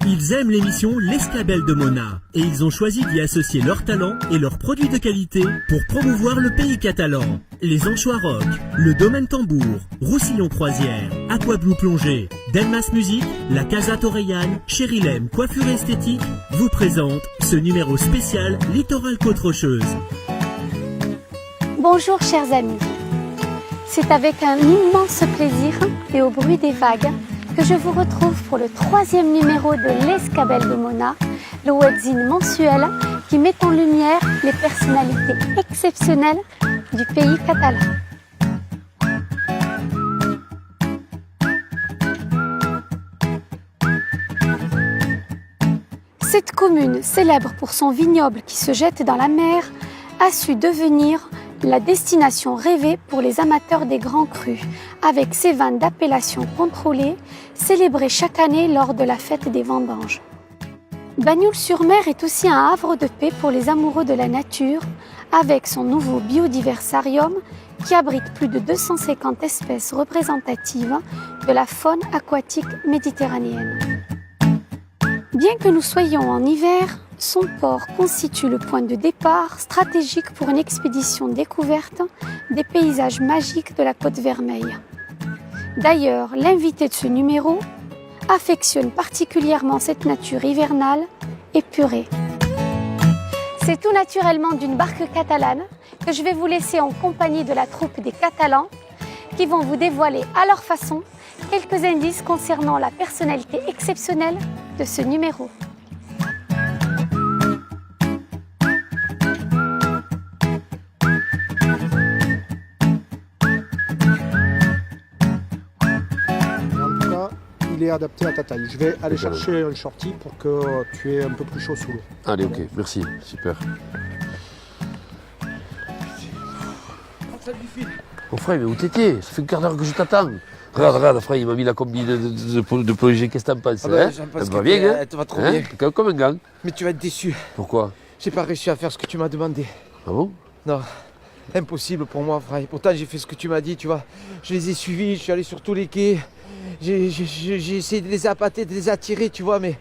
Ils aiment l'émission L'Escabelle de Mona et ils ont choisi d'y associer leurs talents et leurs produits de qualité pour promouvoir le pays catalan. Les Anchois Rock, le Domaine Tambour, Roussillon Croisière, Aquablue Plongée, Delmas Musique, la Casa Torreyan, Cherilem Coiffure Esthétique vous présentent ce numéro spécial Littoral Côte Rocheuse. Bonjour chers amis, c'est avec un immense plaisir et au bruit des vagues que je vous retrouve pour le 3e numéro de L'Escabelle de Mona, le webzine mensuel qui met en lumière les personnalités exceptionnelles du pays catalan. Cette commune, célèbre pour son vignoble qui se jette dans la mer, a su devenir la destination rêvée pour les amateurs des grands crus, avec ses vins d'appellation contrôlée, célébrés chaque année lors de la fête des vendanges. Bagnoul-sur-Mer est aussi un havre de paix pour les amoureux de la nature, avec son nouveau biodiversarium qui abrite plus de 250 espèces représentatives de la faune aquatique méditerranéenne. Bien que nous soyons en hiver, son port constitue le point de départ stratégique pour une expédition découverte des paysages magiques de la Côte Vermeille. D'ailleurs, l'invité de ce numéro affectionne particulièrement cette nature hivernale épurée. C'est tout naturellement d'une barque catalane que je vais vous laisser en compagnie de la troupe des Catalans qui vont vous dévoiler à leur façon quelques indices concernant la personnalité exceptionnelle de ce numéro. Il est adapté à ta taille. Je vais aller chercher un shorty pour que tu aies un peu plus chaud sous l'eau. Allez, ok, merci, super. Oh frère, mais où t'étais? Ça fait un quart d'heure que je t'attends. Regarde, frère, il m'a mis la combi de plongée, qu'est-ce que t'en penses? Ça va bien, hein? Ça va trop bien. Comme un gang. Mais tu vas être déçu. Pourquoi? J'ai pas réussi à faire ce que tu m'as demandé. Ah bon? Non, impossible pour moi, frère. Pourtant, j'ai fait ce que tu m'as dit, tu vois. Je les ai suivis, je suis allé sur tous les quais. J'ai essayé de les appâter, de les attirer, tu vois, mais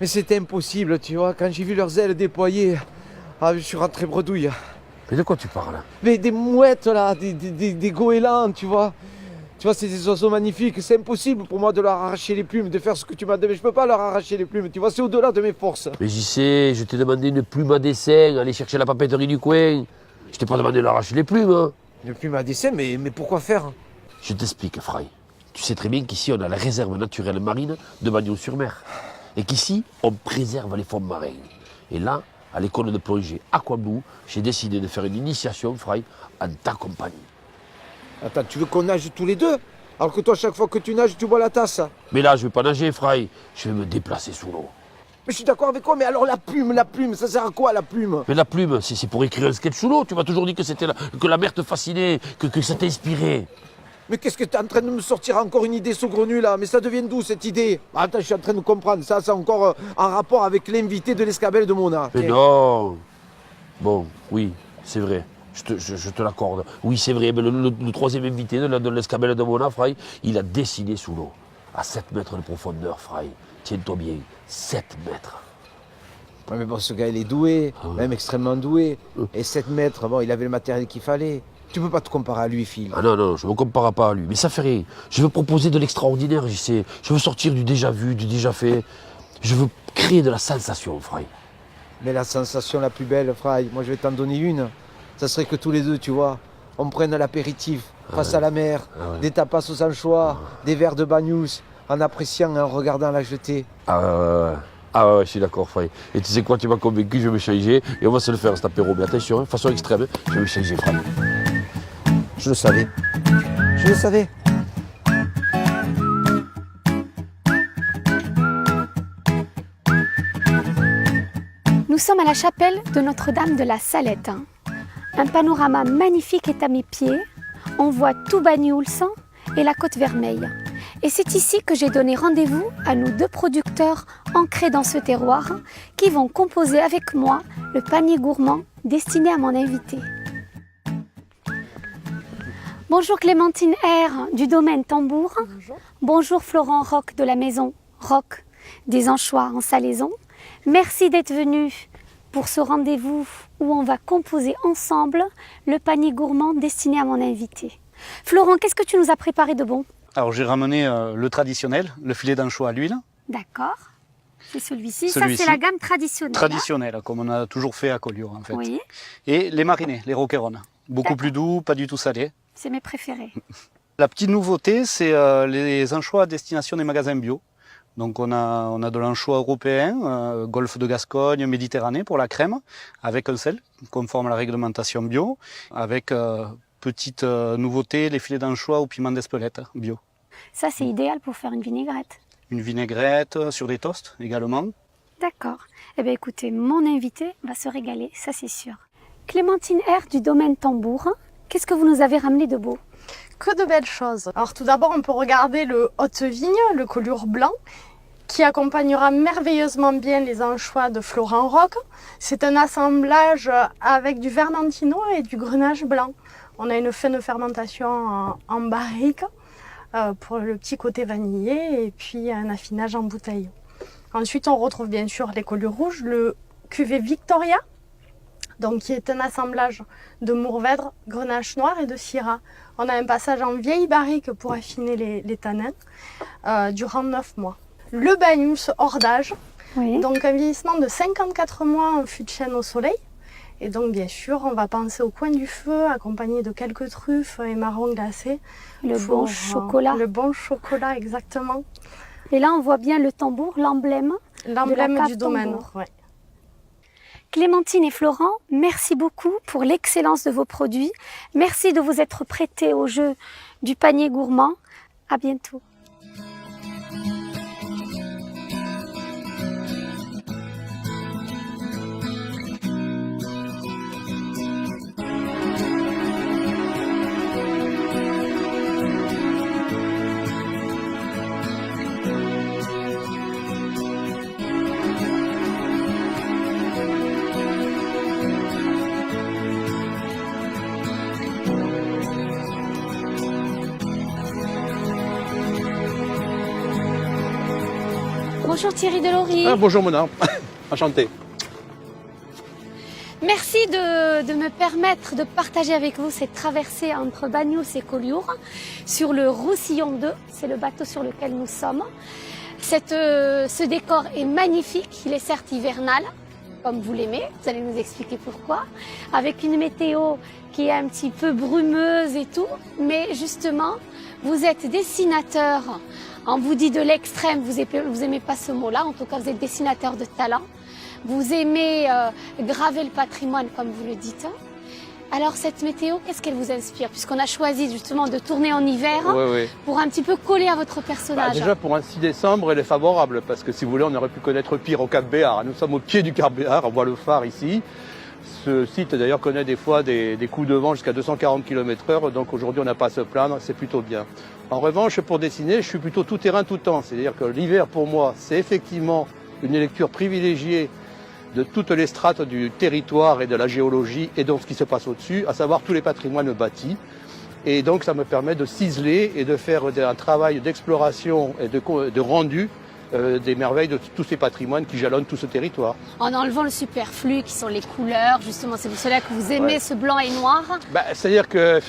c'était impossible, tu vois. Quand j'ai vu leurs ailes déployées, je suis rentré bredouille. Mais de quoi tu parles? Mais des mouettes, là, des goélands, tu vois. Tu vois, c'est des oiseaux magnifiques. C'est impossible pour moi de leur arracher les plumes, de faire ce que tu m'as demandé. Je peux pas leur arracher les plumes, tu vois, c'est au-delà de mes forces. Mais j'y sais, je t'ai demandé une plume à dessin, aller chercher la papeterie du coin. Je t'ai pas demandé de leur arracher les plumes. Hein. Une plume à dessin, mais pourquoi faire? Je t'explique, Fry. Tu sais très bien qu'ici, on a la réserve naturelle marine de Bagnoul-sur-Mer. Et qu'ici, on préserve les fonds marins. Et là, à l'école de plongée Aquablue, j'ai décidé de faire une initiation, Fry, en ta compagnie. Attends, tu veux qu'on nage tous les deux? Alors que toi, chaque fois que tu nages, tu bois la tasse. Mais là, je vais pas nager, Fry. Je vais me déplacer sous l'eau. Mais je suis d'accord avec toi, mais alors la plume, ça sert à quoi la plume? Mais la plume, c'est pour écrire un sketch sous l'eau. Tu m'as toujours dit que la mer te fascinait, que ça t'inspirait. Mais qu'est-ce que tu es en train de me sortir encore une idée saugrenue là? Mais ça devient d'où cette idée? Attends, je suis en train de comprendre. Ça, c'est encore en rapport avec l'invité de l'Escabelle de Mona. Mais non. Bon, oui, c'est vrai. Je te l'accorde. Oui, c'est vrai. Mais le 3e invité de l'Escabelle de Mona, Fry, il a dessiné sous l'eau. À 7 mètres de profondeur, Fry. Tiens-toi bien, 7 mètres. Ouais, mais bon, ce gars, il est doué, même extrêmement doué. Et 7 mètres, bon, il avait le matériel qu'il fallait. Tu peux pas te comparer à lui, Phil. Ah non, je ne me compare pas à lui. Mais ça fait rien. Je veux proposer de l'extraordinaire, j'y sais. Je veux sortir du déjà vu, du déjà fait. Je veux créer de la sensation, Fry. Mais la sensation la plus belle, Fry, moi je vais t'en donner une. Ça serait que tous les deux, tu vois, on prenne l'apéritif face à la mer, des tapas aux anchois, des verres de bagnous, en appréciant et en regardant la jetée. Ah ouais, je suis d'accord, Fry. Et tu sais quoi, tu m'as convaincu, je vais me changer. Et on va se le faire, cet apéro. Mais attention, façon extrême, je vais me changer, Fry. Je le savais. Je le savais. Nous sommes à la chapelle de Notre-Dame de la Salette. Un panorama magnifique est à mes pieds. On voit tout Bagnoul et la Côte Vermeille. Et c'est ici que j'ai donné rendez-vous à nos 2 producteurs ancrés dans ce terroir qui vont composer avec moi le panier gourmand destiné à mon invité. Bonjour Clémentine R du domaine Tambour. Bonjour. Bonjour Florent Roch de la maison Roch des Anchois en Salaison. Merci d'être venu pour ce rendez-vous où on va composer ensemble le panier gourmand destiné à mon invité. Florent, qu'est-ce que tu nous as préparé de bon? Alors j'ai ramené le traditionnel, le filet d'anchois à l'huile. D'accord. C'est celui-ci. Ça, Celui-ci. c'est la gamme traditionnelle. Traditionnel, comme on a toujours fait à Collioure en fait. Oui, Et les marinés, les roquerones. Beaucoup plus doux, pas du tout salés. c'est mes préférés. La petite nouveauté, c'est les anchois à destination des magasins bio. Donc on a de l'anchois européen, golfe de Gascogne, Méditerranée pour la crème, avec un sel, conforme à la réglementation bio, avec petite nouveauté, les filets d'anchois au piment d'Espelette bio. Ça, c'est idéal pour faire une vinaigrette. Une vinaigrette sur des toasts également. D'accord. Eh bien, écoutez, mon invité va se régaler, ça c'est sûr. Clémentine R du domaine Tambour, qu'est-ce que vous nous avez ramené de beau? Que de belles choses. Alors tout d'abord, on peut regarder le Haute-Vigne, le Collioure blanc, qui accompagnera merveilleusement bien les anchois de Florent Roch. C'est un assemblage avec du Vermentino et du Grenache blanc. On a une fin de fermentation en barrique pour le petit côté vanillé et puis un affinage en bouteille. Ensuite, on retrouve bien sûr les Collioures rouges, le cuvée Victoria, donc qui est un assemblage de Mourvèdre, Grenache noir et de Syrah. On a un passage en vieille barrique pour affiner les tanins durant 9 mois. Le Bagnous hors d'âge, Oui. donc un vieillissement de 54 mois en fût de chêne au soleil. Et donc bien sûr, on va penser au coin du feu, accompagné de quelques truffes et marrons glacés. Le bon chocolat. Le bon chocolat, exactement. Et là, on voit bien le tambour, l'emblème. L'emblème cave du domaine. Tambour. Ouais. Clémentine et Florent, merci beaucoup pour l'excellence de vos produits. Merci de vous être prêtés au jeu du panier gourmand. À bientôt. Bonjour Thierry Delory. Bonjour Mona, enchanté. Merci de me permettre de partager avec vous cette traversée entre Bagnous et Collioure sur le Roussillon 2, c'est le bateau sur lequel nous sommes. Ce décor est magnifique, il est certes hivernal, comme vous l'aimez, vous allez nous expliquer pourquoi, avec une météo qui est un petit peu brumeuse et tout, mais justement, vous êtes dessinateur, on vous dit de l'extrême, vous aimez pas ce mot-là, en tout cas vous êtes dessinateur de talent. Vous aimez graver le patrimoine, comme vous le dites. Alors, cette météo, qu'est-ce qu'elle vous inspire? Puisqu'on a choisi justement de tourner en hiver pour un petit peu coller à votre personnage. Déjà, pour un 6 décembre, elle est favorable, parce que si vous voulez, on aurait pu connaître pire au Cap Béar. Nous sommes au pied du Cap Béar, on voit le phare ici. Ce site, d'ailleurs, connaît des fois des coups de vent jusqu'à 240 km/h, donc aujourd'hui, on n'a pas à se plaindre, c'est plutôt bien. En revanche, pour dessiner, je suis plutôt tout terrain, tout temps. C'est-à-dire que l'hiver, pour moi, c'est effectivement une lecture privilégiée de toutes les strates du territoire et de la géologie et donc ce qui se passe au-dessus, à savoir tous les patrimoines bâtis. Et donc ça me permet de ciseler et de faire un travail d'exploration et de rendu des merveilles de tous ces patrimoines qui jalonnent tout ce territoire. En enlevant le superflu qui sont les couleurs, justement, c'est pour cela que vous aimez ce blanc et noir. C'est-à-dire que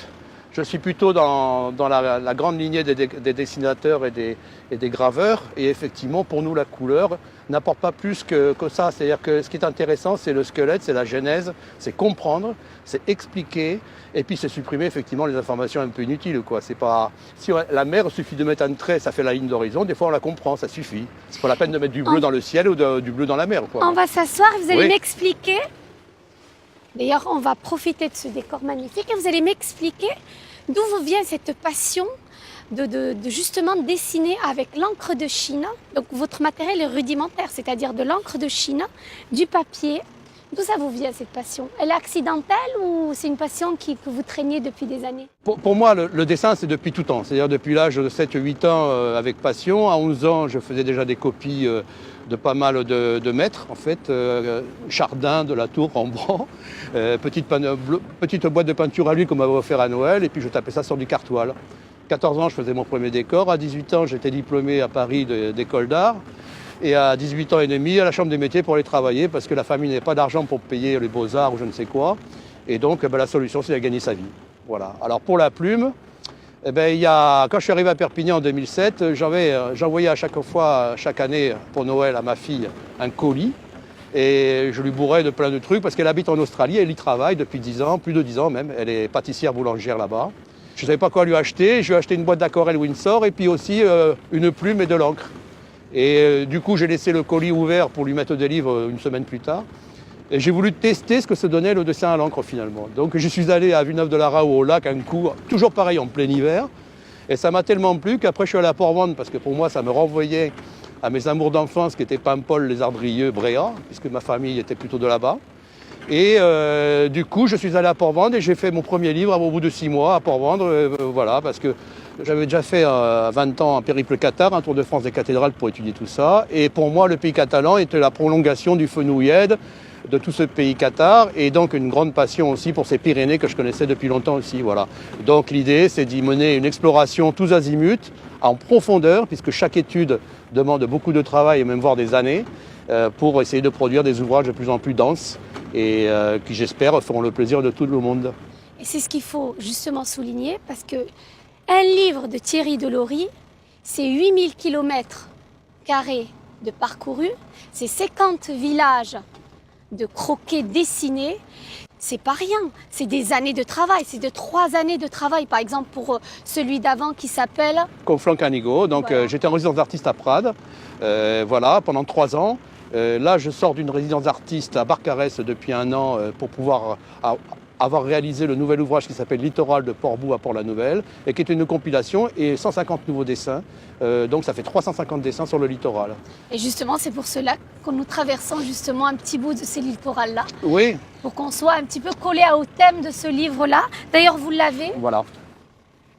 je suis plutôt dans la grande lignée des dessinateurs et des graveurs. Et effectivement, pour nous, la couleur n'apporte pas plus que ça. C'est-à-dire que ce qui est intéressant, c'est le squelette, c'est la genèse, c'est comprendre, c'est expliquer, et puis c'est supprimer effectivement les informations un peu inutiles, quoi. C'est pas... Si la mer, il suffit de mettre un trait, ça fait la ligne d'horizon, des fois on la comprend, ça suffit. C'est pas la peine de mettre du bleu dans le ciel ou du bleu dans la mer, quoi. On va s'asseoir et vous allez m'expliquer. D'ailleurs, on va profiter de ce décor magnifique et vous allez m'expliquer d'où vous vient cette passion de justement dessiner avec l'encre de Chine. Donc votre matériel est rudimentaire, c'est-à-dire de l'encre de Chine, du papier, D'où ça vous vient cette passion? Elle est accidentelle ou c'est une passion que vous traîniez depuis des années? Pour moi, le dessin, c'est depuis tout temps. C'est-à-dire depuis l'âge de 7-8 ans avec passion. À 11 ans, je faisais déjà des copies de pas mal de maîtres, en fait. Chardin, de la Tour, Rembrandt. Petite boîte de peinture à l'huile qu'on m'avait offert à Noël. Et puis je tapais ça sur du cartoile. 14 ans, je faisais mon premier décor. À 18 ans, j'étais diplômé à Paris d'école d'art. Et à 18 ans et demi, à la Chambre des métiers pour aller travailler parce que la famille n'avait pas d'argent pour payer les beaux-arts ou je ne sais quoi. Et donc, la solution, c'est de gagner sa vie. Voilà. Alors, pour la plume, quand je suis arrivé à Perpignan en 2007, j'envoyais à chaque fois, chaque année, pour Noël, à ma fille, un colis. Et je lui bourrais de plein de trucs parce qu'elle habite en Australie, elle y travaille depuis 10 ans, plus de 10 ans même. Elle est pâtissière boulangère là-bas. Je ne savais pas quoi lui acheter. Je lui ai acheté une boîte d'aquarelle Winsor et puis aussi une plume et de l'encre. Et du coup, j'ai laissé le colis ouvert pour lui mettre des livres une semaine plus tard. Et j'ai voulu tester ce que se donnait le dessin à l'encre finalement. Donc je suis allé à Villeneuve-de-la-Raho au lac un coup, toujours pareil en plein hiver. Et ça m'a tellement plu qu'après je suis allé à Port-Vendre parce que pour moi ça me renvoyait à mes amours d'enfance qui étaient Paimpol, Les Ardrieux, Bréa, puisque ma famille était plutôt de là-bas. Et du coup, je suis allé à Port-Vendre et j'ai fait mon premier livre au bout de 6 mois à Port-Vendre. Voilà, parce que j'avais déjà fait à 20 ans un périple Qatar, un tour de France des cathédrales pour étudier tout ça. Et pour moi, le pays catalan était la prolongation du Fenouillède, de tout ce pays Qatar, et donc une grande passion aussi pour ces Pyrénées que je connaissais depuis longtemps aussi. Voilà. Donc l'idée, c'est d'y mener une exploration tous azimuts, en profondeur, puisque chaque étude demande beaucoup de travail et même voire des années, pour essayer de produire des ouvrages de plus en plus denses et qui, j'espère, feront le plaisir de tout le monde. Et c'est ce qu'il faut justement souligner parce que un livre de Thierry Delory, c'est 8000 km² de parcouru, c'est 50 villages de croquets dessinés. C'est pas rien, c'est des années de travail, c'est de 3 années de travail. Par exemple, pour celui d'avant qui s'appelle Conflans Canigo. Donc voilà. J'étais en résidence d'artiste à Prades, pendant 3 ans. Là, je sors d'une résidence d'artiste à Barcarès depuis 1 an pour pouvoir avoir réalisé le nouvel ouvrage qui s'appelle Littoral de Port-Bou à Port-la-Nouvelle et qui est une compilation et 150 nouveaux dessins. Donc ça fait 350 dessins sur le littoral. Et justement, c'est pour cela que nous traversons justement un petit bout de ces littorales-là. Oui. Pour qu'on soit un petit peu collé au thème de ce livre-là. D'ailleurs, vous l'avez. Voilà.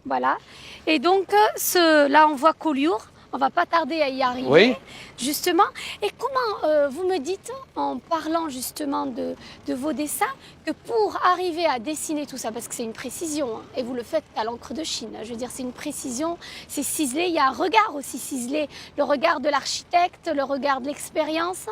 Voilà. Et donc, là, on voit Collioure. On va pas tarder à y arriver, oui. Justement. Et comment vous me dites, en parlant justement de vos dessins, que pour arriver à dessiner tout ça, parce que c'est une précision, hein, et vous le faites à l'encre de Chine, je veux dire, c'est une précision, c'est ciselé, il y a un regard aussi ciselé, le regard de l'architecte, le regard de l'expérience,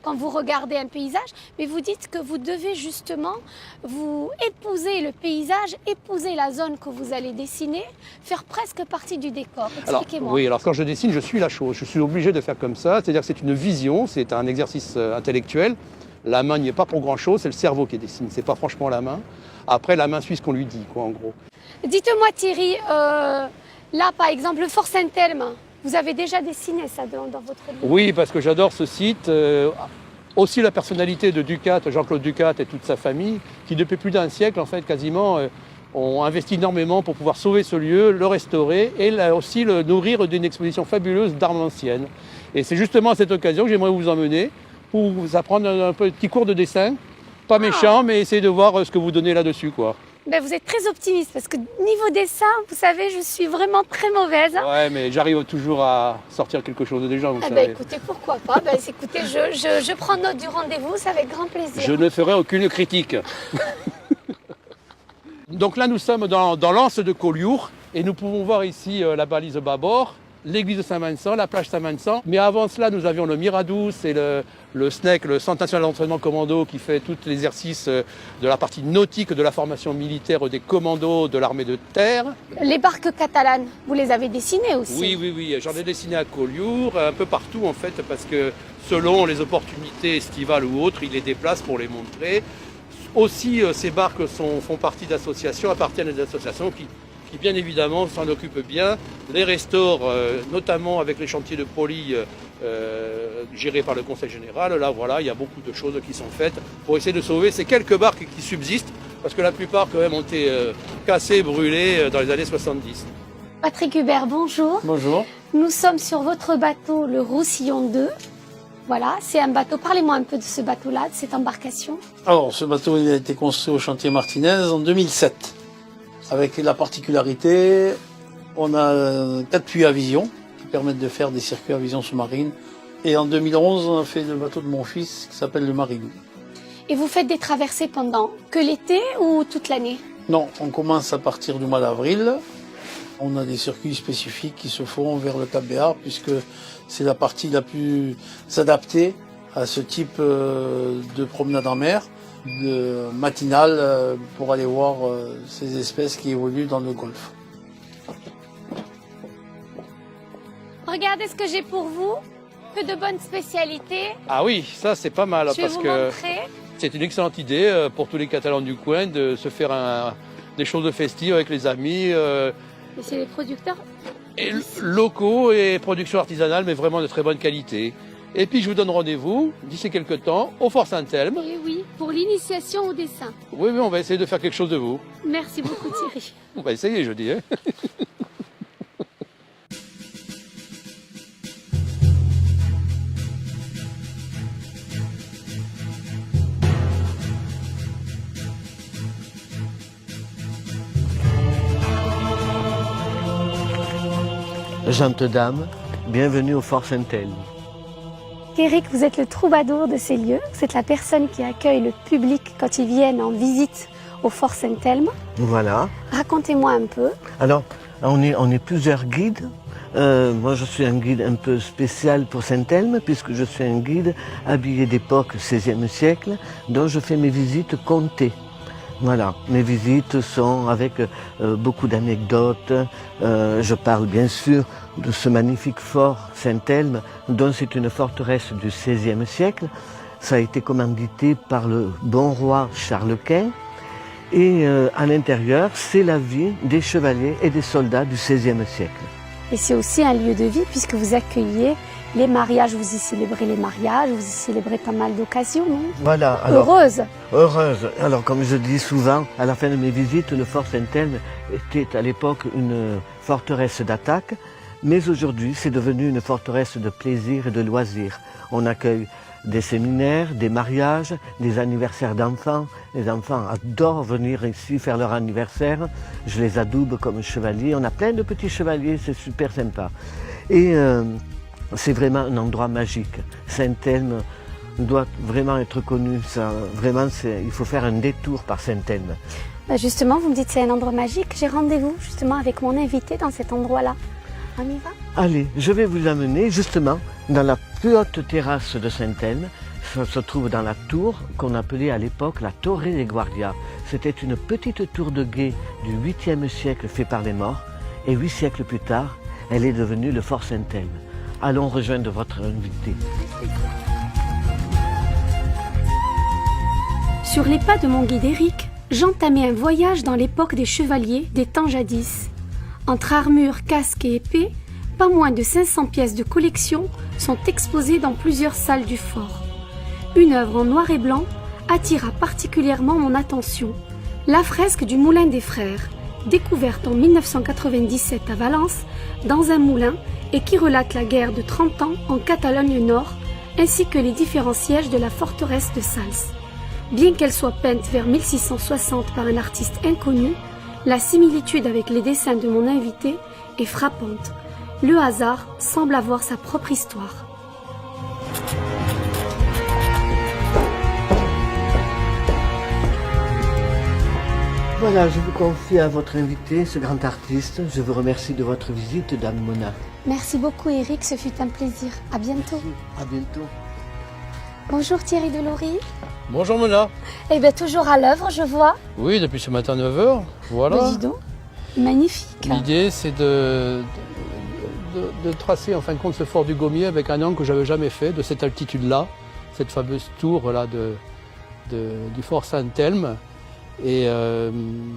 quand vous regardez un paysage, mais vous dites que vous devez justement vous épouser le paysage, épouser la zone que vous allez dessiner, faire presque partie du décor. Expliquez-moi. Oui, alors quand je dessine, je suis la chose. Je suis obligé de faire comme ça. C'est-à-dire que c'est une vision, c'est un exercice intellectuel. La main n'y est pas pour grand-chose, c'est le cerveau qui dessine. C'est pas franchement la main. Après, la main suit ce qu'on lui dit, quoi, en gros. Dites-moi, Thierry, là, par exemple, le Fort Saint-Elme, vous avez déjà dessiné ça dans votre livre? Oui, parce que j'adore ce site. Aussi la personnalité de Ducat, Jean-Claude Ducat et toute sa famille, qui depuis plus d'1 siècle, en fait, quasiment... ont investi énormément pour pouvoir sauver ce lieu, le restaurer et aussi le nourrir d'une exposition fabuleuse d'armes anciennes. Et c'est justement à cette occasion que j'aimerais vous emmener pour vous apprendre un petit cours de dessin. Pas méchant, mais essayer de voir ce que vous donnez là-dessus, quoi. Ben, vous êtes très optimiste parce que niveau dessin, vous savez, je suis vraiment très mauvaise. Ouais, mais j'arrive toujours à sortir quelque chose des gens, vous savez. Ben, écoutez, pourquoi pas. Ben, écoutez, je prends note du rendez-vous, c'est avec grand plaisir. Je ne ferai aucune critique. Donc là, nous sommes dans l'anse de Collioure et nous pouvons voir ici la balise bâbord, l'église de Saint-Vincent, la plage Saint-Vincent. Mais avant cela, nous avions le Miradou, c'est le SNEC, le Centre national d'entraînement commando, qui fait tout l'exercice de la partie nautique de la formation militaire des commandos de l'armée de terre. Les barques catalanes, vous les avez dessinées aussi? Oui, j'en ai dessiné à Collioure, un peu partout en fait, parce que selon les opportunités estivales ou autres, ils les déplacent pour les montrer. Aussi, ces barques font partie d'associations, appartiennent à des associations qui bien évidemment s'en occupent bien, les restaurent, notamment avec les chantiers de Proli gérés par le Conseil général. Là, voilà, il y a beaucoup de choses qui sont faites pour essayer de sauver ces quelques barques qui subsistent, parce que la plupart quand même ont été cassées, brûlées dans les années 70. Patrick Hubert, bonjour. Bonjour. Nous sommes sur votre bateau, le Roussillon 2. Voilà, c'est un bateau. Parlez-moi un peu de ce bateau-là, de cette embarcation. Alors, ce bateau il a été construit au chantier Martinez en 2007. Avec la particularité, on a 4 puits à vision qui permettent de faire des circuits à vision sous-marine. Et en 2011, on a fait le bateau de mon fils qui s'appelle le Marine. Et vous faites des traversées pendant que l'été ou toute l'année? Non, on commence à partir du mois d'avril. On a des circuits spécifiques qui se font vers le Cap Béar puisque c'est la partie la plus adaptée à ce type de promenade en mer, de matinale pour aller voir ces espèces qui évoluent dans le golfe. Regardez ce que j'ai pour vous. Que de bonnes spécialités. Ah oui, ça c'est pas mal Je vais parce vous que montrer. c'est une excellente idée pour tous les Catalans du coin de se faire des choses festives avec les amis. Et c'est les producteurs. Et locaux et production artisanale, mais vraiment de très bonne qualité. Et puis je vous donne rendez-vous d'ici quelques temps au Fort Saint-Elme. Et oui, pour l'initiation au dessin. Oui, on va essayer de faire quelque chose de vous. Merci beaucoup Thierry. On va essayer, je dis. Hein. Gentes dames, bienvenue au Fort Saint-Elme. Eric, vous êtes le troubadour de ces lieux. Vous êtes la personne qui accueille le public quand ils viennent en visite au Fort Saint-Elme. Voilà. Racontez-moi un peu. Alors, on est plusieurs guides. Moi, je suis un guide un peu spécial pour Saint-Elme, puisque je suis un guide habillé d'époque XVIe siècle, dont je fais mes visites comptées. Voilà, mes visites sont avec beaucoup d'anecdotes. Je parle bien sûr de ce magnifique fort Saint-Elme, dont c'est une forteresse du XVIe siècle. Ça a été commandité par le bon roi Charles Quint. Et à l'intérieur, c'est la vie des chevaliers et des soldats du XVIe siècle. Et c'est aussi un lieu de vie puisque vous accueillez les mariages, vous y célébrez les mariages, vous y célébrez pas mal d'occasions, non? Voilà. Alors, heureuse. Heureuse. Alors, comme je dis souvent, à la fin de mes visites, le Fort Saint-Elme était à l'époque une forteresse d'attaque, mais aujourd'hui, c'est devenu une forteresse de plaisir et de loisirs. On accueille des séminaires, des mariages, des anniversaires d'enfants. Les enfants adorent venir ici faire leur anniversaire. Je les adoube comme chevaliers. On a plein de petits chevaliers, c'est super sympa. Et c'est vraiment un endroit magique. Saint-Elme doit vraiment être connu. Vraiment, il faut faire un détour par Saint-Elme. Justement, vous me dites que c'est un endroit magique. J'ai rendez-vous justement avec mon invité dans cet endroit-là. On y va? Allez, je vais vous amener justement dans la plus haute terrasse de Saint-Elme. Ça se trouve dans la tour qu'on appelait à l'époque la Torre de Guardia. C'était une petite tour de guet du 8e siècle fait par les morts. Et 8 siècles plus tard, elle est devenue le Fort Saint-Elme. Allons rejoindre votre invité. Sur les pas de mon guide Eric, j'entamais un voyage dans l'époque des chevaliers des temps jadis. Entre armure, casque et épée, pas moins de 500 pièces de collection sont exposées dans plusieurs salles du fort. Une œuvre en noir et blanc attira particulièrement mon attention. La fresque du Moulin des Frères, découverte en 1997 à Valence, dans un moulin, et qui relate la guerre de 30 ans en Catalogne Nord, ainsi que les différents sièges de la forteresse de Sals. Bien qu'elle soit peinte vers 1660 par un artiste inconnu, la similitude avec les dessins de mon invité est frappante. Le hasard semble avoir sa propre histoire. Voilà, je vous confie à votre invité, ce grand artiste. Je vous remercie de votre visite, Dame Mona. Merci beaucoup Eric, ce fut un plaisir. À bientôt. À bientôt. Bonjour Thierry Delory. Bonjour Mona. Eh bien toujours à l'œuvre, je vois. Oui, depuis ce matin 9h, voilà. Ben, dis donc, magnifique. L'idée c'est de tracer en fin de compte ce fort du Gommier avec un angle que j'avais jamais fait, de cette altitude-là, cette fameuse tour là du Fort Saint-Elme. Et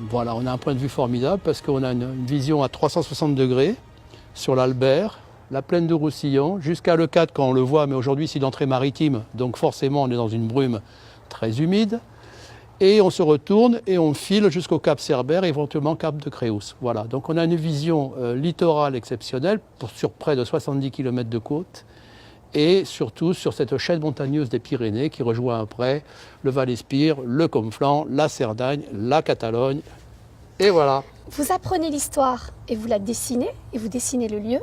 voilà, on a un point de vue formidable parce qu'on a une vision à 360 degrés sur l'Albert, la plaine de Roussillon, jusqu'à Leucate quand on le voit, mais aujourd'hui c'est d'entrée maritime, donc forcément on est dans une brume très humide. Et on se retourne et on file jusqu'au Cap Cerbère, éventuellement Cap de Créus. Voilà, donc on a une vision littorale exceptionnelle sur près de 70 km de côte. et surtout sur cette chaîne montagneuse des Pyrénées qui rejoint après le Val-Espire, le Conflent, la Cerdagne, la Catalogne, et voilà. Vous apprenez l'histoire et vous la dessinez, et vous dessinez le lieu,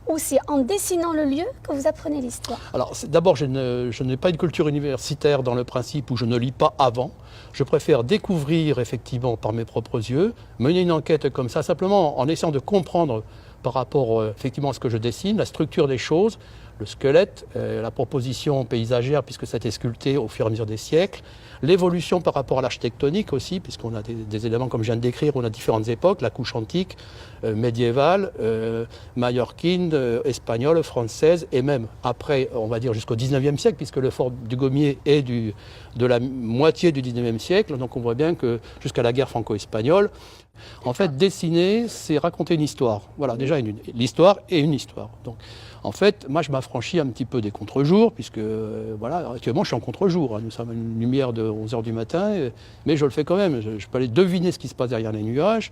ou c'est en dessinant le lieu que vous apprenez l'histoire? Alors d'abord, je n'ai pas une culture universitaire dans le principe où je ne lis pas avant. Je préfère découvrir effectivement par mes propres yeux, mener une enquête comme ça, simplement en essayant de comprendre par rapport effectivement à ce que je dessine, la structure des choses, le squelette, la proposition paysagère puisque ça a été sculpté au fur et à mesure des siècles, l'évolution par rapport à l'architectonique aussi, puisqu'on a des éléments comme je viens de décrire, on a différentes époques, la couche antique, médiévale, mallorquine, espagnole, française, et même après, on va dire jusqu'au 19e siècle, puisque le fort du Gommier est de la moitié du 19e siècle, donc on voit bien que jusqu'à la guerre franco-espagnole, en fait, dessiner, c'est raconter une histoire. Voilà, déjà l'histoire et une histoire. Donc, en fait, moi, je m'affranchis un petit peu des contre-jours, puisque, voilà, actuellement, je suis en contre-jour. Hein. Nous sommes à une lumière de 11h du matin, mais je le fais quand même. Je peux aller deviner ce qui se passe derrière les nuages.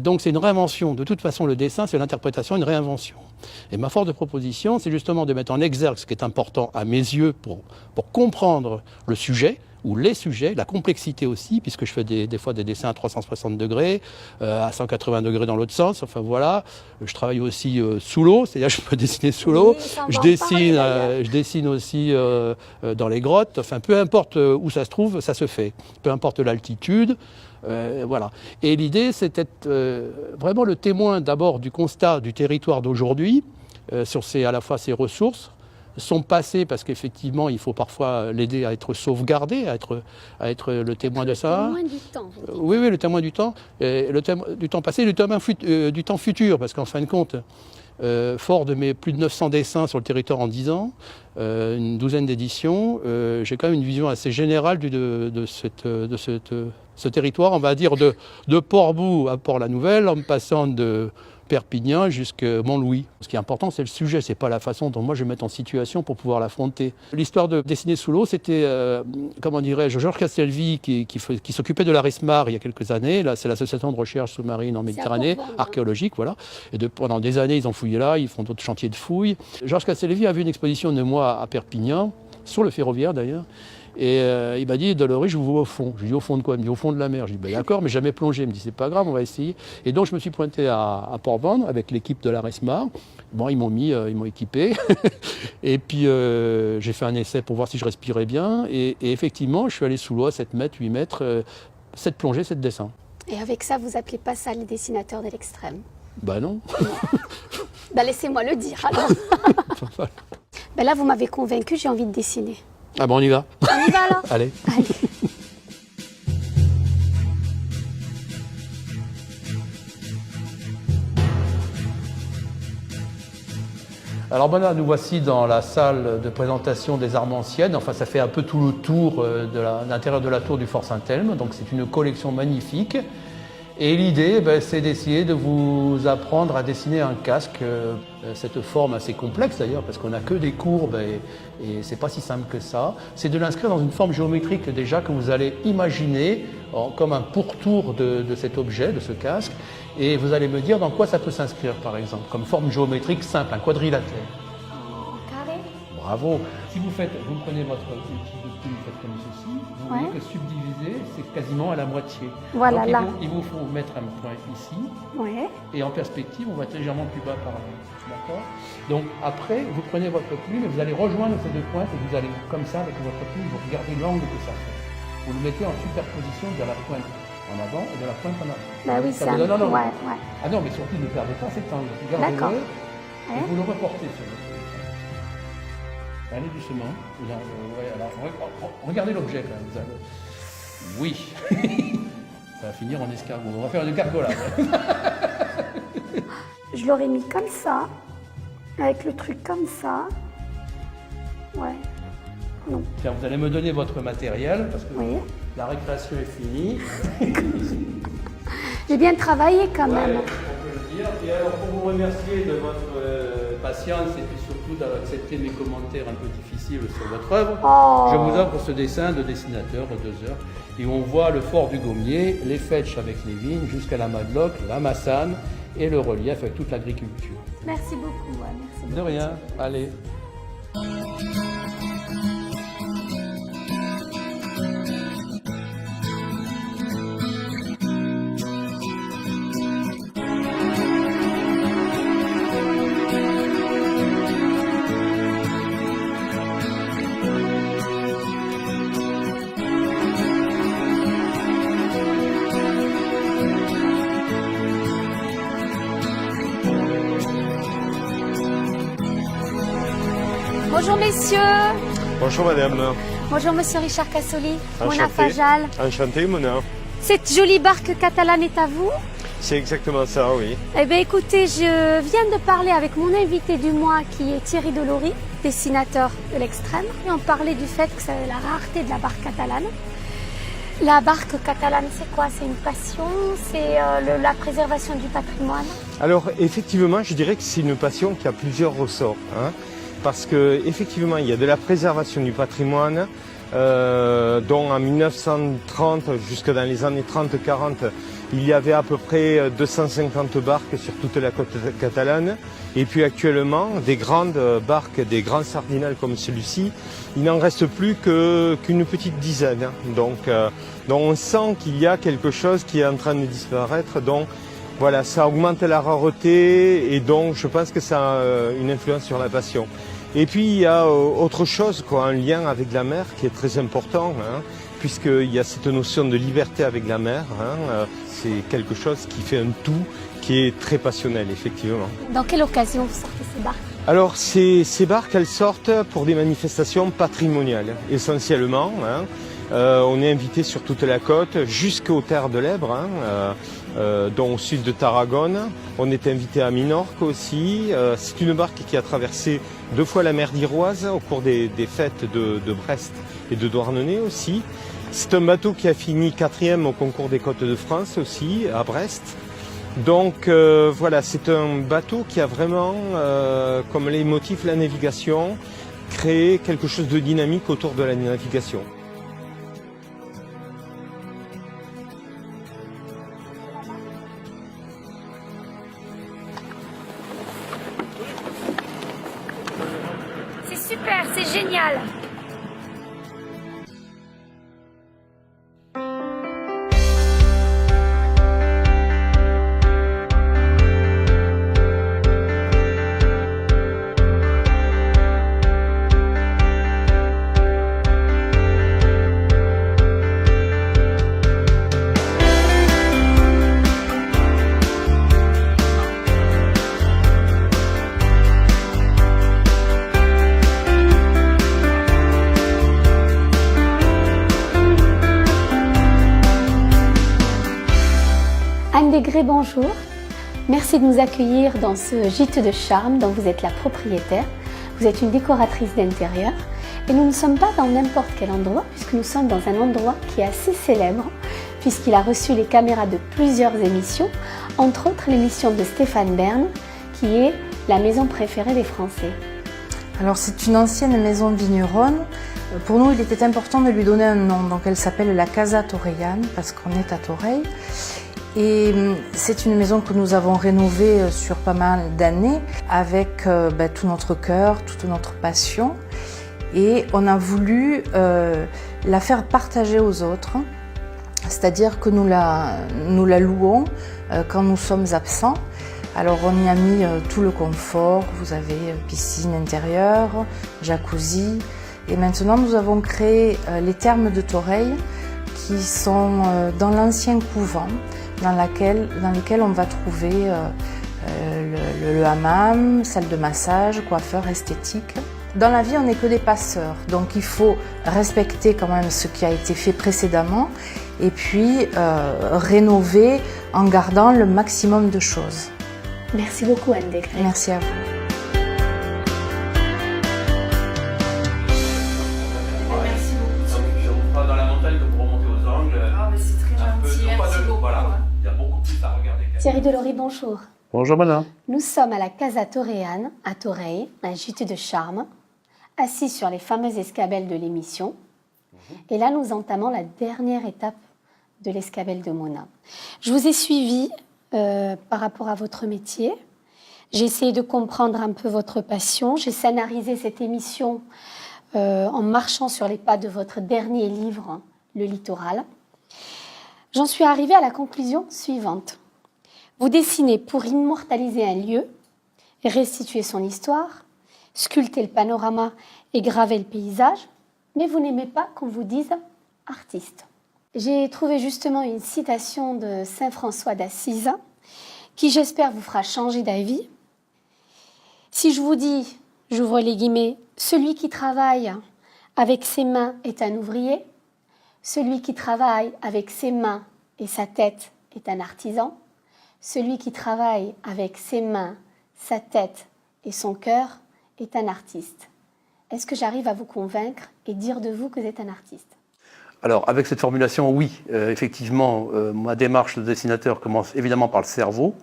Donc, c'est une réinvention. De toute façon, le dessin, c'est l'interprétation, une réinvention. Et ma force de proposition, c'est justement de mettre en exergue ce qui est important à mes yeux pour comprendre le sujet, ou les sujets, la complexité aussi, puisque je fais des fois des dessins à 360 degrés, à 180 degrés dans l'autre sens, enfin voilà. Je travaille aussi sous l'eau, c'est-à-dire je peux dessiner sous l'eau. Oui, je dessine aussi dans les grottes, enfin peu importe où ça se trouve, ça se fait. Peu importe l'altitude, voilà. Et l'idée, c'est d'être vraiment le témoin d'abord du constat du territoire d'aujourd'hui, sur à la fois ses ressources, son passé, parce qu'effectivement, il faut parfois l'aider à être sauvegardé, à être le témoin de ça. Le témoin du temps. Oui, le témoin du temps. Le témoin du temps passé, du temps futur, parce qu'en fin de compte, fort de mes plus de 900 dessins sur le territoire en 10 ans, une douzaine d'éditions, j'ai quand même une vision assez générale de ce territoire, on va dire de Port-Bou à Port-la-Nouvelle, en passant de Perpignan jusqu'à Montlouis. Ce qui est important, c'est le sujet, c'est pas la façon dont moi je vais mettre en situation pour pouvoir l'affronter. L'histoire de dessiner sous l'eau, c'était, comment dirais-je, Georges Castelvy qui s'occupait de la RESMAR il y a quelques années. Là, c'est l'association de recherche sous-marine en Méditerranée, archéologique, voilà. Et pendant des années, ils ont fouillé là, ils font d'autres chantiers de fouilles. Georges Castelvy a vu une exposition de moi à Perpignan, sur le ferroviaire d'ailleurs. Et il m'a dit, Delory, je vous vois au fond. Je lui dis, au fond de quoi? Il me dit, au fond de la mer. Je lui dis, d'accord, mais jamais plongé. Il me dit, c'est pas grave, on va essayer. Et donc, je me suis pointé à Port-Ventre avec l'équipe de la RESMAR. Bon, ils m'ont équipé. Et puis, j'ai fait un essai pour voir si je respirais bien. Et effectivement, je suis allé sous l'eau à 7 mètres, 8 mètres, 7 plongées, 7 dessins. Et avec ça, vous appelez pas ça les dessinateurs de l'extrême? Bah non. Bah laissez-moi le dire alors. Ben là, vous m'avez convaincu, j'ai envie de dessiner. Ah bon, on y va. On y va alors. Allez. Alors voilà, nous voici dans la salle de présentation des armes anciennes. Enfin, ça fait un peu tout le tour de l'intérieur de la tour du Fort Saint-Elme. Donc c'est une collection magnifique. Et l'idée, c'est d'essayer de vous apprendre à dessiner un casque, cette forme assez complexe d'ailleurs, parce qu'on n'a que des courbes et c'est pas si simple que ça. C'est de l'inscrire dans une forme géométrique déjà que vous allez imaginer comme un pourtour de cet objet, de ce casque. Et vous allez me dire dans quoi ça peut s'inscrire, par exemple, comme forme géométrique simple, un quadrilatère. Carré. Bravo. Si vous prenez votre outil de plume, vous faites comme ceci, vous voyez que subdiviser, c'est quasiment à la moitié. Voilà, donc, là. Il vous faut mettre un point ici, et en perspective, on va être légèrement plus bas par là. D'accord? Donc après, vous prenez votre plume et vous allez rejoindre ces deux pointes et vous allez comme ça avec votre plume, vous regardez l'angle que ça fait. Vous le mettez en superposition de la pointe en avant et de la pointe en arrière. Bah oui, ça non. Ouais. Ah non, mais surtout ne perdez pas cet angle. Gardez-le et vous le reportez sur votre dessin. Allez doucement. Regardez l'objet quand même. Vous avez... Oui. Ça va finir en escargot. On va faire une gargolade. Je l'aurais mis comme ça, avec le truc comme ça. Ouais. Non. Tiens, vous allez me donner votre matériel parce que la récréation est finie. J'ai bien travaillé quand même. On peut le dire. Et alors pour vous remercier de votre patience et puis surtout d'accepter mes commentaires un peu difficiles sur votre œuvre, je vous offre ce dessin de dessinateur de 2 heures. Et on voit le fort du Gommier, les Fetches avec les vignes, jusqu'à la Madeleine, la Massane et le relief avec toute l'agriculture. Merci beaucoup. Merci beaucoup. De rien, allez. Bonjour messieurs. Bonjour madame. Bonjour monsieur Richard Cassoli. Enchanté. Mona Fajal. Enchanté Mona. Cette jolie barque catalane est à vous? C'est exactement ça, oui. Eh bien écoutez, je viens de parler avec mon invité du mois qui est Thierry Delory, dessinateur de l'Extrême. Et on parlait du fait que c'est la rareté de la barque catalane. La barque catalane, c'est quoi? C'est une passion? C'est la préservation du patrimoine? Alors effectivement, je dirais que c'est une passion qui a plusieurs ressorts. Parce qu'effectivement, il y a de la préservation du patrimoine, dont en 1930, jusque dans les années 30-40, il y avait à peu près 250 barques sur toute la côte catalane. Et puis actuellement, des grandes barques, des grands sardinales comme celui-ci, il n'en reste plus qu'une petite dizaine. Donc on sent qu'il y a quelque chose qui est en train de disparaître. Donc voilà, ça augmente la rareté et donc je pense que ça a une influence sur la passion. Et puis il y a autre chose, un lien avec la mer qui est très important, puisqu'il y a cette notion de liberté avec la mer. C'est quelque chose qui fait un tout qui est très passionnel, effectivement. Dans quelle occasion vous sortez ces barques? Alors ces barques, elles sortent pour des manifestations patrimoniales, essentiellement. On est invité sur toute la côte, jusqu'aux terres de l'Èbre, dont au sud de Tarragone. On est invité à Minorque aussi. C'est une barque qui a traversé 2 fois la mer d'Iroise au cours des fêtes de Brest et de Douarnenez aussi. C'est un bateau qui a fini 4e au concours des côtes de France aussi, à Brest. Donc voilà, c'est un bateau qui a vraiment, comme les motifs la navigation, créé quelque chose de dynamique autour de la navigation. C'est super, c'est génial. Degré, bonjour. Merci de nous accueillir dans ce gîte de charme dont vous êtes la propriétaire. Vous êtes une décoratrice d'intérieur et nous ne sommes pas dans n'importe quel endroit puisque nous sommes dans un endroit qui est assez célèbre puisqu'il a reçu les caméras de plusieurs émissions, entre autres l'émission de Stéphane Bern qui est la maison préférée des Français. Alors c'est une ancienne maison vigneronne. Pour nous, il était important de lui donner un nom, donc elle s'appelle la Casa Torellane parce qu'on est à Toreil. Et c'est une maison que nous avons rénovée sur pas mal d'années avec tout notre cœur, toute notre passion. Et on a voulu la faire partager aux autres, c'est-à-dire que nous la louons quand nous sommes absents. Alors on y a mis tout le confort, vous avez piscine intérieure, jacuzzi. Et maintenant nous avons créé les thermes de Toreil qui sont dans l'ancien couvent. Dans lesquels on va trouver le hammam, salle de massage, coiffeur, esthétique. Dans la vie, on n'est que des passeurs, donc il faut respecter quand même ce qui a été fait précédemment et puis rénover en gardant le maximum de choses. Merci beaucoup Anne Degré. Merci à vous. Thierry Delory, bonjour. Bonjour madame. Nous sommes à la Casa Torellane, à Toreil, un gîte de charme, assis sur les fameuses escabelles de l'émission. Et là, nous entamons la dernière étape de l'escabelle de Mona. Je vous ai suivi par rapport à votre métier. J'ai essayé de comprendre un peu votre passion. J'ai scénarisé cette émission en marchant sur les pas de votre dernier livre, Le Littoral. J'en suis arrivée à la conclusion suivante. Vous dessinez pour immortaliser un lieu, restituer son histoire, sculpter le panorama et graver le paysage, mais vous n'aimez pas qu'on vous dise artiste. J'ai trouvé justement une citation de Saint François d'Assise qui, j'espère, vous fera changer d'avis. Si je vous dis, j'ouvre les guillemets, celui qui travaille avec ses mains est un ouvrier, celui qui travaille avec ses mains et sa tête est un artisan, celui qui travaille avec ses mains, sa tête et son cœur est un artiste. Est-ce que j'arrive à vous convaincre et dire de vous que vous êtes un artiste? Alors, avec cette formulation, oui, effectivement, ma démarche de dessinateur commence évidemment par le cerveau,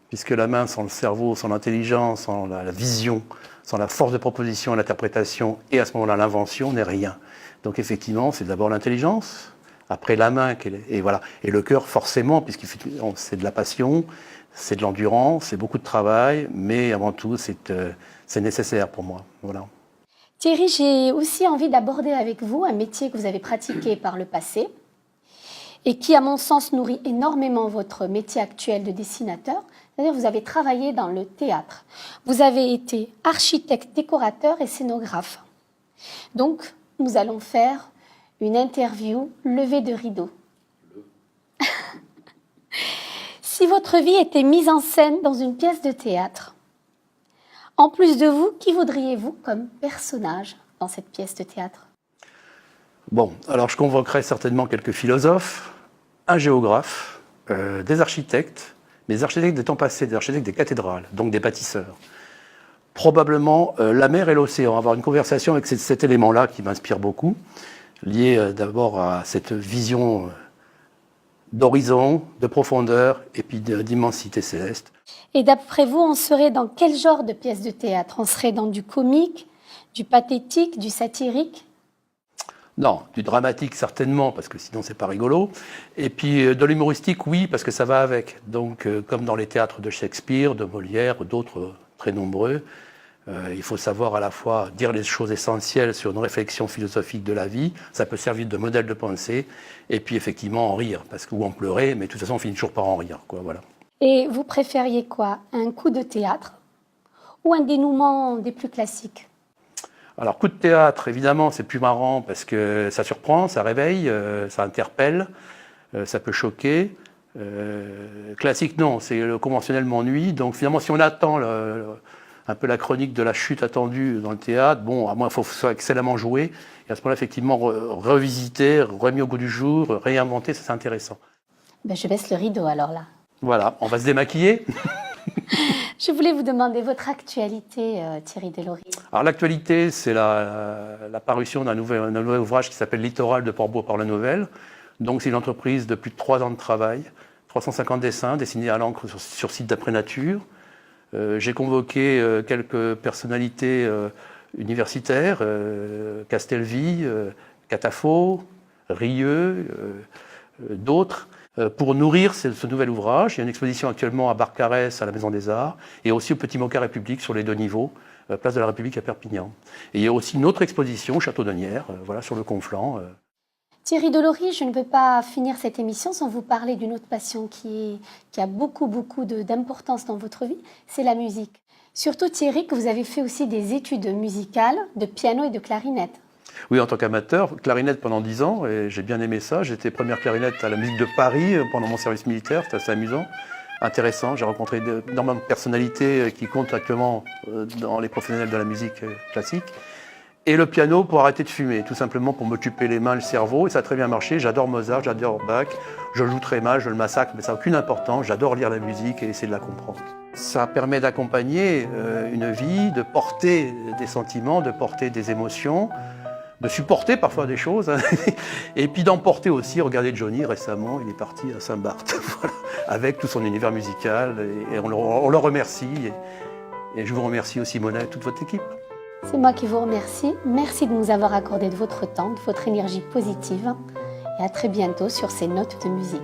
puisque la main sans le cerveau, sans l'intelligence, sans la vision, sans la force de proposition et l'interprétation, et à ce moment-là l'invention, n'est rien. Donc effectivement, c'est d'abord l'intelligence, après la main, et voilà, et le cœur forcément, puisque c'est de la passion, c'est de l'endurance, c'est beaucoup de travail, mais avant tout, c'est nécessaire pour moi. Voilà. Thierry, j'ai aussi envie d'aborder avec vous un métier que vous avez pratiqué par le passé et qui, à mon sens, nourrit énormément votre métier actuel de dessinateur. C'est-à-dire que vous avez travaillé dans le théâtre. Vous avez été architecte, décorateur et scénographe. Donc, nous allons faire une interview levée de rideau. Si votre vie était mise en scène dans une pièce de théâtre, en plus de vous, qui voudriez-vous comme personnage dans cette pièce de théâtre? Bon, alors je convoquerai certainement quelques philosophes, un géographe, des architectes, mais des architectes des temps passés, des architectes des cathédrales, donc des bâtisseurs. Probablement la mer et l'océan, avoir une conversation avec cet élément-là qui m'inspire beaucoup, lié d'abord à cette vision d'horizon, de profondeur et puis d'immensité céleste. Et d'après vous, on serait dans quel genre de pièce de théâtre? On serait dans du comique, du pathétique, du satirique? Non, du dramatique certainement, parce que sinon c'est pas rigolo. Et puis de l'humoristique, oui, parce que ça va avec. Donc comme dans les théâtres de Shakespeare, de Molière, d'autres très nombreux, il faut savoir à la fois dire les choses essentielles sur une réflexion philosophique de la vie, ça peut servir de modèle de pensée, et puis effectivement en rire, parce que, ou en pleurer, mais de toute façon on finit toujours par en rire, quoi, voilà. Et vous préfériez quoi? Un coup de théâtre ou un dénouement des plus classiques? Alors coup de théâtre, évidemment, c'est plus marrant parce que ça surprend, ça réveille, ça interpelle, ça peut choquer. Classique, non, c'est le conventionnel m'ennuie, donc finalement si on attend un peu la chronique de la chute attendue dans le théâtre, bon, à moins il faut que ce soit excellemment joué, et à ce moment-là, effectivement, revisiter, remis au goût du jour, réinventer, ça c'est intéressant. Ben, je baisse le rideau alors là. Voilà, on va se démaquiller. Je voulais vous demander votre actualité, Thierry Delory. Alors l'actualité, c'est la parution d'un nouvel ouvrage qui s'appelle Littoral de Port-Beau par la Nouvelle. Donc c'est une entreprise de plus de 3 ans de travail, 350 dessins dessinés à l'encre sur site d'après nature. J'ai convoqué quelques personnalités universitaires, Castelvie, Catafo, Rieux, d'autres, pour nourrir ce nouvel ouvrage. Il y a une exposition actuellement à Barcarès, à la Maison des Arts, et aussi au Petit Moka République sur les 2 niveaux, place de la République à Perpignan. Et il y a aussi une autre exposition au Château d'Anières, voilà, sur le Conflans. Thierry Delory, je ne peux pas finir cette émission sans vous parler d'une autre passion qui a beaucoup d'importance dans votre vie, c'est la musique. Surtout Thierry, que vous avez fait aussi des études musicales, de piano et de clarinette. Oui, en tant qu'amateur, clarinette pendant 10 ans, et j'ai bien aimé ça. J'étais première clarinette à la musique de Paris pendant mon service militaire, c'était assez amusant, intéressant. J'ai rencontré d'énormément de personnalités qui comptent actuellement dans les professionnels de la musique classique. Et le piano pour arrêter de fumer, tout simplement pour m'occuper les mains, le cerveau, et ça a très bien marché. J'adore Mozart, j'adore Bach, je joue très mal, je le massacre, mais ça n'a aucune importance. J'adore lire la musique et essayer de la comprendre. Ça permet d'accompagner une vie, de porter des sentiments, de porter des émotions, de supporter parfois des choses, hein. Et puis d'emporter aussi. Regardez Johnny récemment, il est parti à Saint-Barth, voilà, avec tout son univers musical, et on le remercie. Et je vous remercie aussi, Mona, et toute votre équipe. C'est moi qui vous remercie. Merci de nous avoir accordé de votre temps, de votre énergie positive. Et à très bientôt sur ces notes de musique.